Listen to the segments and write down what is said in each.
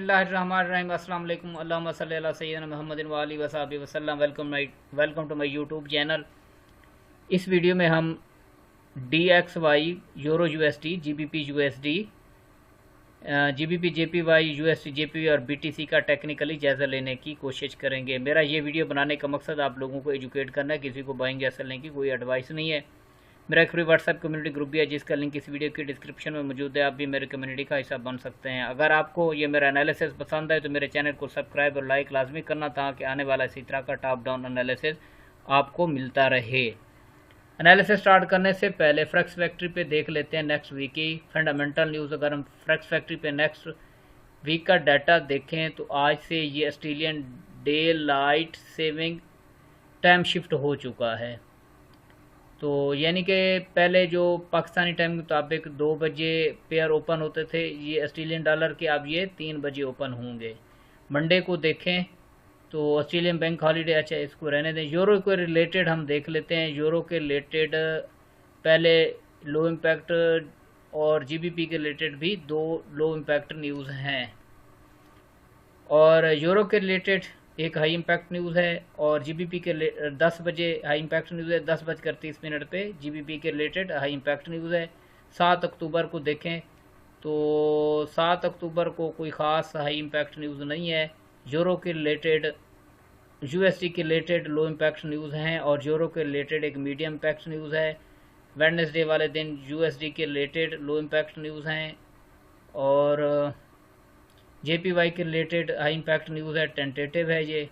बिस्मिल्लाहिर्रहमानिर्रहीम। अस्सलाम वालेकुम। अल्लाहुम्मा सल्लि अला सय्यिदना मुहम्मदिन व आलिहि व सहाबिहि वसल्लम। Welcome to my YouTube channel. इस वीडियो में हम DXY euro USD, GBP USD, GBP JPY, USD JPY और BTC का टेक्निकली जायज़ा लेने की कोशिश करेंगे। मेरा ये वीडियो बनाने का मकसद आप लोगों को एजुकेट करना है, किसी को बाइंग या सेलिंग की कोई एडवाइस नहीं है। मेरा एक फ्री व्हाट्सएप कम्युनिटी ग्रुप भी है जिसका लिंक इस वीडियो की डिस्क्रिप्शन में मौजूद है। आप भी मेरे कम्युनिटी का हिस्सा बन सकते हैं। अगर आपको ये मेरा एनालिसिस पसंद है तो मेरे चैनल को सब्सक्राइब और लाइक लाजमी करना ताकि आने वाला इसी तरह का टॉप डाउन एनालिसिस आपको मिलता रहे। एनालिसिस स्टार्ट करने से पहले फ्रेक्स फैक्ट्री पे देख लेते हैं नेक्स्ट वीक की फंडामेंटल न्यूज़। अगर हम फ्रेक्स फैक्ट्री पे नेक्स्ट वीक का डाटा देखें तो आज से ये Australian day light saving time shift हो चुका है। तो यानी कि पहले जो पाकिस्तानी टाइम के मुताबिक 2 बजे पेयर ओपन होते थे ये ऑस्ट्रेलियन डॉलर के, अब ये 3 बजे ओपन होंगे। मंडे को देखें तो ऑस्ट्रेलियन बैंक हॉलीडे, अच्छा इसको रहने दें। यूरो के रिलेटेड हम देख लेते हैं। यूरो के रिलेटेड पहले लो इम्पैक्ट और GBP के रिलेटेड भी 2 लो इम्पैक्ट न्यूज़ हैं। और यूरो के रिलेटेड एक हाई इम्पैक्ट न्यूज़ है और GBP के 10 बजे हाई इम्पैक्ट न्यूज़ है। 10:30 पे GBP के रिलेटेड हाई इम्पैक्ट न्यूज़ है। 7 अक्टूबर को देखें तो 7 अक्टूबर को कोई ख़ास हाई इम्पैक्ट न्यूज़ नहीं है। यूरो के रिलेटेड USD के रिलेटेड लो इम्पैक्ट न्यूज़ हैं और यूरो के रिलेटेड एक मीडियम इम्पैक्ट न्यूज़ है। वेडनेसडे वाले दिन USD के रिलेटेड लो इम्पैक्ट न्यूज़ हैं और JPY के रिलेटेड हाई इम्पैक्ट न्यूज़ है, टेंटेटिव है ये।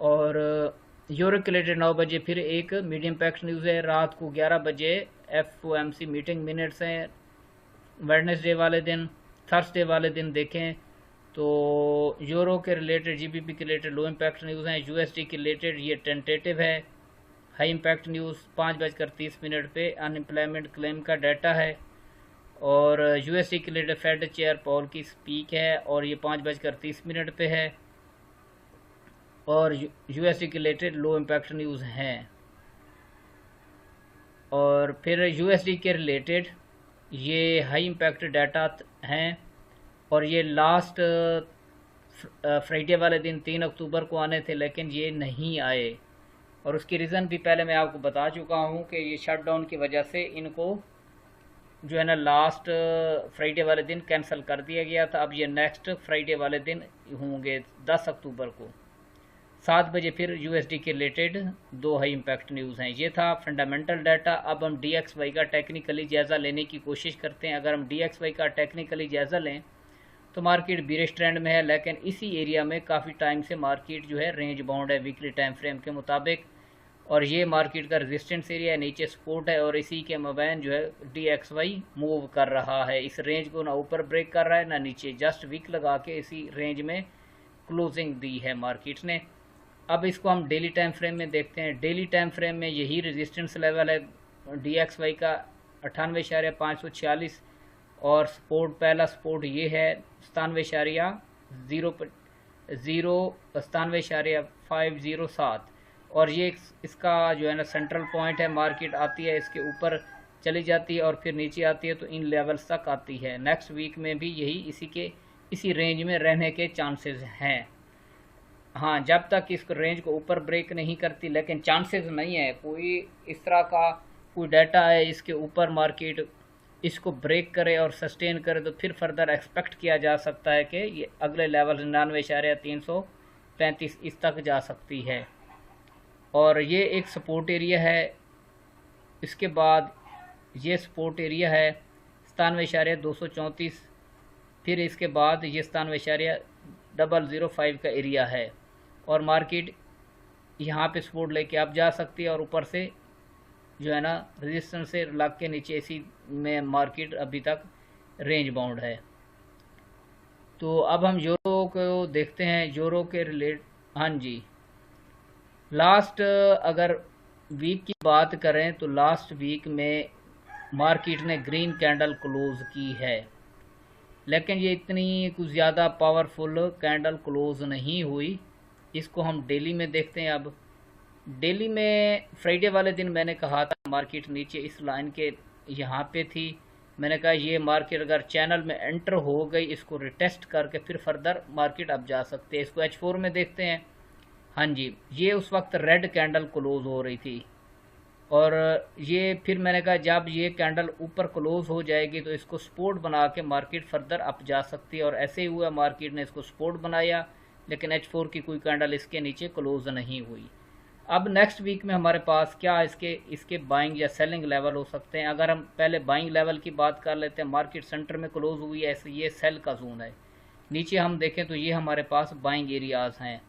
और यूरो के रिलेटेड 9 बजे फिर एक मीडियम इम्पैक्ट न्यूज़ है। रात को 11 बजे FOMC मीटिंग मिनट्स हैं वेडनेसडे वाले दिन। थर्सडे वाले दिन देखें तो यूरो के रिलेटेड GBP के रिलेटेड लो इम्पैक्ट न्यूज़ हैं। USD के रिलेटेड ये टेंटेटिव है। हाई इम्पैक्ट न्यूज़ 5:30 पे अनएम्प्लॉयमेंट क्लेम का डाटा है और USD के लिए फेड चेयर पॉल की स्पीक है और ये 5:30 पे है। और USD के रिलेटेड लो इम्पैक्ट न्यूज़ हैं। और फिर USD के रिलेटेड ये हाई इम्पैक्ट डाटा हैं और ये लास्ट फ्राइडे वाले दिन 3 अक्टूबर को आने थे लेकिन ये नहीं आए और उसकी रीज़न भी पहले मैं आपको बता चुका हूँ कि ये शटडाउन की वजह से इनको जो है ना लास्ट फ्राइडे वाले दिन कैंसिल कर दिया गया था। अब ये नेक्स्ट फ्राइडे वाले दिन होंगे 10 अक्टूबर को 7 बजे। फिर USD के रिलेटेड 2 हाई इम्पैक्ट न्यूज़ हैं। ये था फंडामेंटल डाटा। अब हम DXY का टेक्निकली जायज़ा लेने की कोशिश करते हैं। अगर हम DXY का टेक्निकली जायज़ा लें तो मार्केट बीरिश ट्रेंड में है लेकिन इसी एरिया में काफ़ी टाइम से मार्केट जो है रेंज बाउंड है वीकली टाइम फ्रेम के मुताबिक और ये मार्केट का रेजिस्टेंस एरिया है, नीचे सपोर्ट है और इसी के मबैन जो है DXY मूव कर रहा है। इस रेंज को ना ऊपर ब्रेक कर रहा है ना नीचे, जस्ट वीक लगा के इसी रेंज में क्लोजिंग दी है मार्केट ने। अब इसको हम डेली टाइम फ्रेम में देखते हैं। डेली टाइम फ्रेम में यही रेजिस्टेंस लेवल है DXY का 98.546 और सपोर्ट पहला सपोर्ट ये है 97.507 और ये इसका जो है ना सेंट्रल पॉइंट है। मार्केट आती है इसके ऊपर चली जाती है और फिर नीचे आती है तो इन लेवल्स तक आती है। नेक्स्ट वीक में भी यही इसी रेंज में रहने के चांसेस हैं। हाँ, जब तक इस रेंज को ऊपर ब्रेक नहीं करती, लेकिन चांसेस नहीं है कोई इस तरह का कोई डाटा है इसके ऊपर मार्केट इसको ब्रेक करे और सस्टेन करे तो फिर फर्दर एक्सपेक्ट किया जा सकता है कि ये अगले लेवल 99.335 इस तक जा सकती है और ये एक सपोर्ट एरिया है। इसके बाद ये सपोर्ट एरिया है 97.234, फिर इसके बाद ये 97.005 का एरिया है और मार्केट यहाँ पे सपोर्ट लेके आप जा सकती है और ऊपर से जो है ना रेजिस्टेंस से लग के नीचे इसी में मार्केट अभी तक रेंज बाउंड है। तो अब हम यूरो को देखते हैं। यूरो के रिलेट हाँ जी, लास्ट अगर वीक की बात करें तो लास्ट वीक में मार्केट ने ग्रीन कैंडल क्लोज की है लेकिन ये इतनी कुछ ज़्यादा पावरफुल कैंडल क्लोज नहीं हुई। इसको हम डेली में देखते हैं। अब डेली में फ्राइडे वाले दिन मैंने कहा था मार्केट नीचे इस लाइन के यहाँ पे थी मैंने कहा ये मार्केट अगर चैनल में एंटर हो गई, इसको रिटेस्ट करके फिर फर्दर मार्केट अब जा सकते हैं। इसको H4 में देखते हैं। हाँ जी, ये उस वक्त रेड कैंडल क्लोज हो रही थी और ये फिर मैंने कहा जब ये कैंडल ऊपर क्लोज हो जाएगी तो इसको सपोर्ट बना के मार्केट फर्दर अप जा सकती है, और ऐसे ही हुआ, मार्केट ने इसको सपोर्ट बनाया, लेकिन H4 की कोई कैंडल इसके नीचे क्लोज नहीं हुई। अब नेक्स्ट वीक में हमारे पास क्या इसके बाइंग या सेलिंग लेवल हो सकते हैं। अगर हम पहले बाइंग लेवल की बात कर लेते हैं, मार्केट सेंटर में क्लोज हुई है, ऐसे ये सेल का जोन है। नीचे हम देखें तो ये हमारे पास बाइंग एरियाज़ हैं।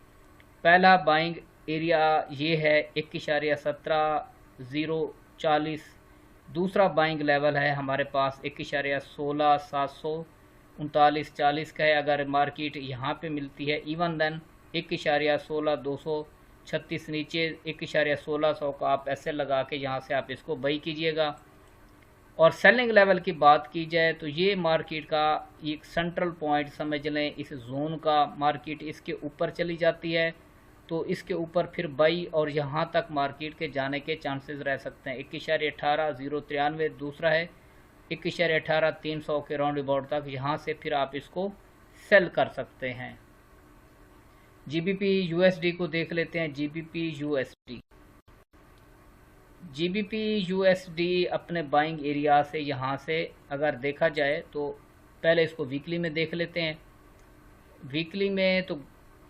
पहला बाइंग एरिया ये है 1.1740। दूसरा बाइंग लेवल है हमारे पास 1.16,739.40 का है। अगर मार्केट यहाँ पे मिलती है इवन देन 1.16,236 नीचे 1.1600 का आप ऐसे लगा के यहाँ से आप इसको बाई कीजिएगा। और सेलिंग लेवल की बात की जाए तो ये मार्केट का एक सेंट्रल पॉइंट समझ लें इस जोन का। मार्केट इसके ऊपर चली जाती है तो इसके ऊपर फिर बाई और यहाँ तक मार्केट के जाने के चांसेस रह सकते हैं। 1.18093 दूसरा है, 1.18300 के राउंड अबाउट तक यहाँ से फिर आप इसको सेल कर सकते हैं। GBP USD को देख लेते हैं। GBP USD अपने बाइंग एरिया से यहाँ से अगर देखा जाए तो पहले इसको वीकली में देख लेते हैं। वीकली में तो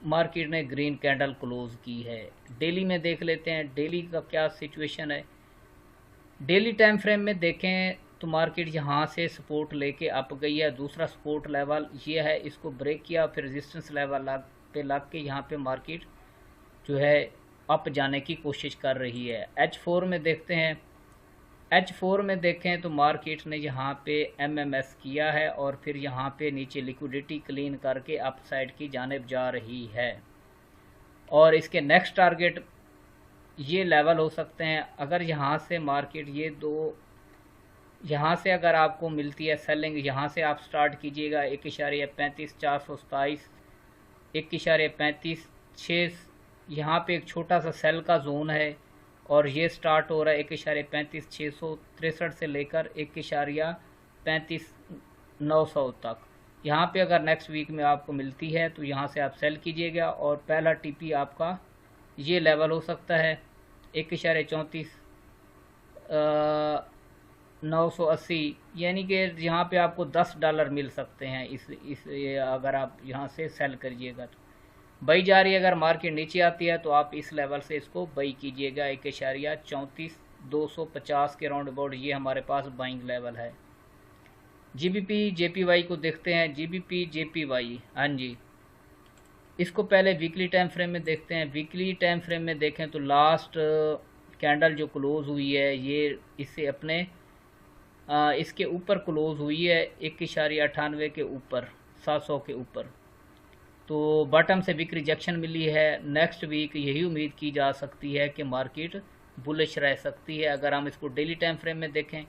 मार्केट ने ग्रीन कैंडल क्लोज की है। डेली में देख लेते हैं, डेली का क्या सिचुएशन है। डेली टाइम फ्रेम में देखें तो मार्केट यहाँ से सपोर्ट लेके अप गई है। दूसरा सपोर्ट लेवल ये है, इसको ब्रेक किया, फिर रेजिस्टेंस लेवल पे लग के यहाँ पे मार्केट जो है अप जाने की कोशिश कर रही है। H4 में देखते हैं। H4 में देखें तो मार्केट ने यहाँ पे MMS किया है और फिर यहाँ पे नीचे लिक्विडिटी क्लीन करके अप साइड की जानिब जा रही है। और इसके नेक्स्ट टारगेट ये लेवल हो सकते हैं। अगर यहाँ से मार्केट ये दो यहाँ से अगर आपको मिलती है सेलिंग, यहाँ से आप स्टार्ट कीजिएगा 1.35427, 1.356। यहाँ पे एक छोटा सा सेल का जोन है और ये स्टार्ट हो रहा है 1.35663 से लेकर 1.35900 तक। यहाँ पे अगर नेक्स्ट वीक में आपको मिलती है तो यहाँ से आप सेल कीजिएगा। और पहला TP आपका ये लेवल हो सकता है 1.34,980, यानी कि यहाँ पे आपको $10 मिल सकते हैं इस अगर आप यहाँ से सेल करिएगा तो। बाई जा रही है, अगर मार्केट नीचे आती है तो आप इस लेवल से इसको बाई कीजिएगा 1.34,250 के राउंड अबाउट। ये हमारे पास बाइंग लेवल है। GBP JPY को देखते हैं। GBP JPY, हाँ जी, इसको पहले वीकली टाइम फ्रेम में देखते हैं। वीकली टाइम फ्रेम में देखें तो लास्ट कैंडल जो क्लोज हुई है ये इससे अपने इसके ऊपर क्लोज हुई है 1.98 के ऊपर, 700 के ऊपर। तो बॉटम से बिग रिजेक्शन मिली है। नेक्स्ट वीक यही उम्मीद की जा सकती है कि मार्केट बुलिश रह सकती है। अगर हम इसको डेली टाइम फ्रेम में देखें,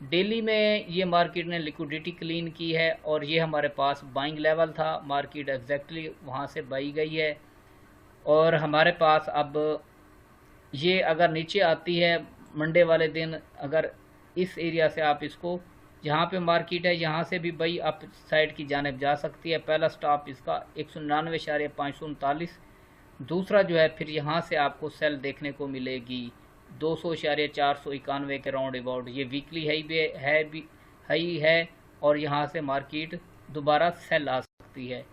डेली में ये मार्केट ने लिक्विडिटी क्लीन की है और ये हमारे पास बाइंग लेवल था। मार्केट एग्जैक्टली वहाँ से बाई गई है और हमारे पास अब ये अगर नीचे आती है मंडे वाले दिन, अगर इस एरिया से आप इसको, जहाँ पे मार्केट है यहाँ से भी बाई अप साइड की जानिब जा सकती है। पहला स्टॉप इसका 199.539। दूसरा जो है फिर यहाँ से आपको सेल देखने को मिलेगी 200.491 के राउंड अबाउट। ये वीकली हाई है और यहाँ से मार्केट दोबारा सेल आ सकती है।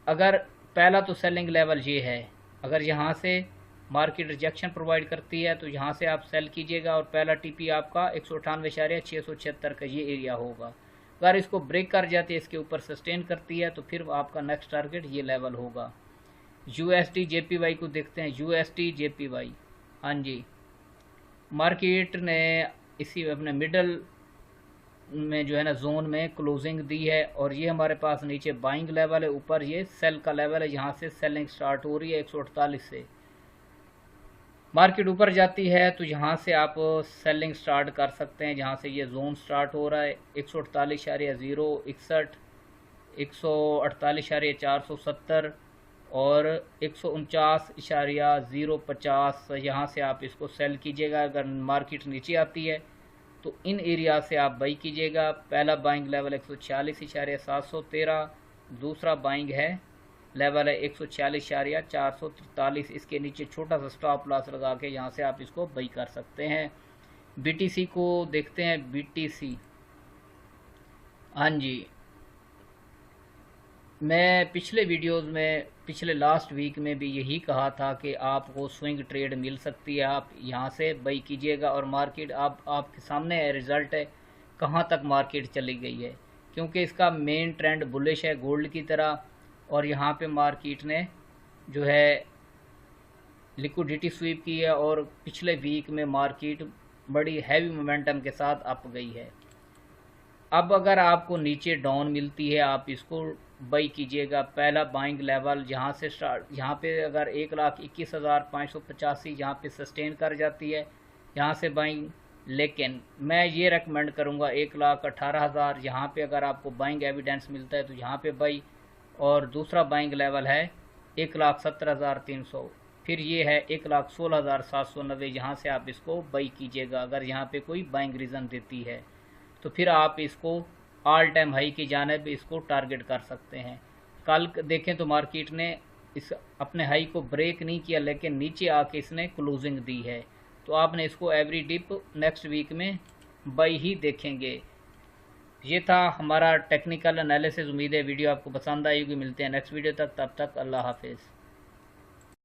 अगर पहला तो सेलिंग लेवल ये है, अगर यहाँ से मार्केट रिजेक्शन प्रोवाइड करती है तो यहाँ से आप सेल कीजिएगा और पहला TP आपका 198.676 का ये एरिया होगा। अगर इसको ब्रेक कर जाती है, इसके ऊपर सस्टेन करती है तो फिर आपका नेक्स्ट टारगेट ये लेवल होगा। USD JPY को देखते हैं। USD JPY, हाँ जी, मार्केट ने इसी अपने मिडल में जो है ना जोन में क्लोजिंग दी है और ये हमारे पास नीचे बाइंग लेवल है, ऊपर ये सेल का लेवल है। यहाँ से सेलिंग स्टार्ट हो रही है 148 से। मार्केट ऊपर जाती है तो यहाँ से आप सेलिंग स्टार्ट कर सकते हैं। जहाँ से ये जोन स्टार्ट हो रहा है 148.061, 148.470 और 149.050, यहाँ से आप इसको सेल कीजिएगा। अगर मार्केट नीचे आती है तो इन एरिया से आप बाई कीजिएगा। पहला बाइंग लेवल 146.713, दूसरा बाइंग है लेवल है 146.443। इसके नीचे छोटा सा स्टॉप लॉस लगा के यहाँ से आप इसको बाई कर सकते हैं। बीटीसी को देखते हैं। बीटीसी, हाँ जी, मैं पिछले वीडियोस में, पिछले लास्ट वीक में भी यही कहा था कि आपको स्विंग ट्रेड मिल सकती है, आप यहाँ से बाई कीजिएगा। और मार्केट आपके सामने है, रिज़ल्ट है कहाँ तक मार्केट चली गई है, क्योंकि इसका मेन ट्रेंड बुलिश है गोल्ड की तरह। और यहाँ पे मार्केट ने जो है लिक्विडिटी स्वीप की है और पिछले वीक में मार्केट बड़ी हैवी मोमेंटम के साथ अप गई है। अब अगर आपको नीचे डाउन मिलती है आप इसको बाई कीजिएगा। पहला बाइंग लेवल यहाँ से स्टार्ट, यहाँ पे अगर 1,21,585 यहाँ पे सस्टेन कर जाती है, यहाँ से बाइंग। लेकिन मैं ये रेकमेंड करूँगा 1,18,000 यहाँ पे अगर आपको बाइंग एविडेंस मिलता है तो यहाँ पे बाई। और दूसरा बाइंग लेवल है 1,17,300, फिर ये है 1,16,790, यहाँ से आप इसको बाई कीजिएगा। अगर यहाँ पे कोई बाइंग रीज़न देती है तो फिर आप इसको ऑल टाइम हाई की जानिब इसको टारगेट कर सकते हैं। कल देखें तो मार्केट ने इस अपने हाई को ब्रेक नहीं किया, लेकिन नीचे आके इसने क्लोजिंग दी है, तो आपने इसको एवरी डिप नेक्स्ट वीक में बाई ही देखेंगे। ये था हमारा टेक्निकल एनालिसिस। उम्मीद है वीडियो आपको पसंद आई होगी। मिलते हैं नेक्स्ट वीडियो तक, तब तक अल्लाह हाफिज़।